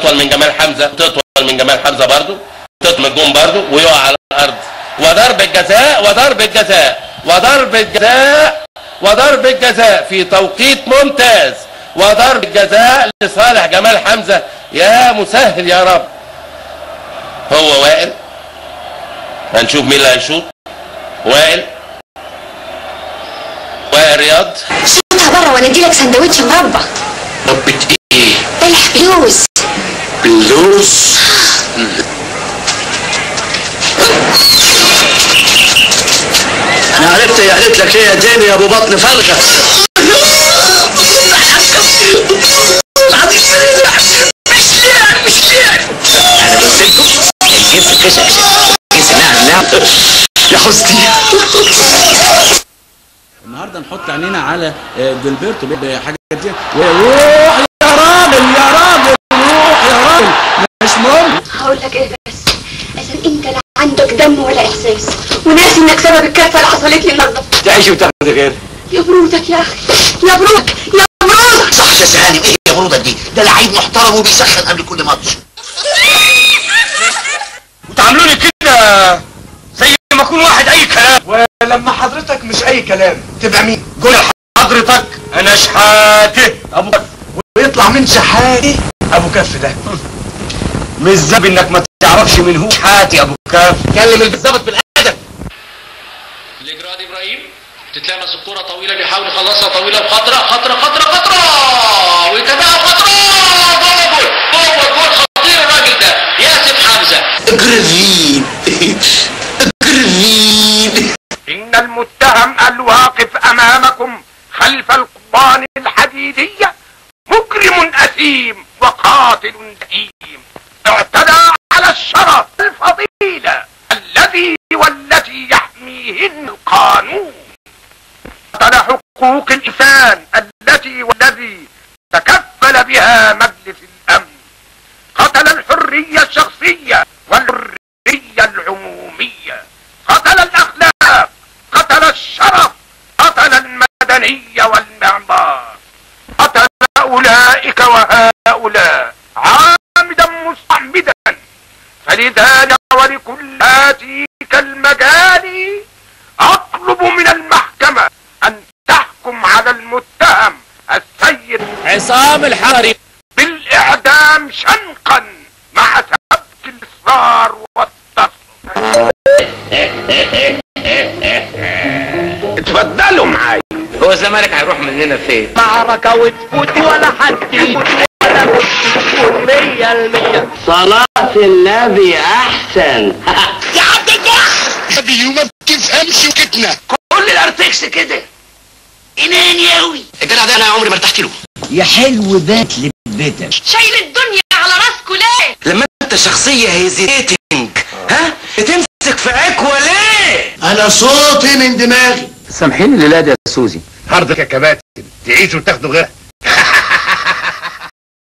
اطول من جمال حمزه، تطول من جمال حمزه برضه، تطول من الجون برضه ويقع على الارض. وضربه جزاء وضربه جزاء وضربه جزاء وضربه جزاء في توقيت ممتاز، وضربه جزاء لصالح جمال حمزه. يا مسهل يا رب. هو وائل، هنشوف مين اللي هيشوط. وائل رياض. شوطها بره وانا اديلك سندوتش مربى. مربى ايه؟ بلح بلوز. بلوز؟ انا عرفت هي قالت لك ايه يا ديني يا ابو بطن فلغه. يا حسني النهارده نحط عينينا على ديلبرتو بحاجات دي. وروح يا راجل يا راجل، روح يا راجل، مش مهم. هقول لك ايه بس، عشان انت لا عندك دم ولا احساس، وناسي انك سبب الكارثه اللي حصلت لي النهارده. تعيشي وتاخدي غير. يا برودك يا اخي، يا برودك يا برودك. صح يا سهاني، ايه يا برودك دي؟ ده لعيب محترم وبيسخن قبل كل ماتش. وتعاملوني كده زي ما اكون واحد اي كلام. ولما حضرتك مش اي كلام تبقى مين؟ قول حضرتك انا شحاته ابو كف، ويطلع من شحاته ابو كف. ده مش ذنب انك ما تعرفش من هو شحاتي ابو كف. كلم بالظبط بالادب. الاجراء دي ابراهيم تتلامس الكرة طويلة بيحاول يخلصها طويلة بخطرة خطرة خطرة خطرة ويتابعها خطرة جوه جول جوه جول. خطير الراجل ده ياسف حمزة. اجرفين اجرفين. إن المتهم الواقف أمامكم خلف القضبان الحديدية مجرم أثيم وقاتل دئيم، اعتدى على الشرف الفضيلة الذي والتي يحميهن القانون، قتل حقوق الإنسان التي والذي تكفل بها مجلس الأمن، قتل الحرية الشخصية والحرية العمومية، قتل الأخلاق، قتل الشرف، قتل المدنية والمعمار، قتل أولئك وهؤلاء عامدا مستعمدا. فلذلك ولكل هاتيك المجال أطلب من المحكمة أن تحكم على المتهم السيد عصام الحرري بالإعدام شنقا مع سبك الإصرار والتصرف. اتفضلوا معايا. هو الزمالك هيروح مننا فين؟ معركة وتفوت ولا حد يفوت ولا تكون 100%. صلاة النبي احسن. يا عبد البخ نبي وما بتفهمش وكتنا. كل الارتكس كده اناني اوي. الجدع ده انا عمري ما ارتحت له. يا حلو بات لبيتك. شايل الدنيا على راسكوا ليه؟ لما انت شخصية هيزيتنج ها بتمسك في عكوة ليه؟ انا صوتي من دماغي. سامحيني الليلة دي يا سوزي. حضرتك يا كباتن تعيشوا وتاخدوا غيرها.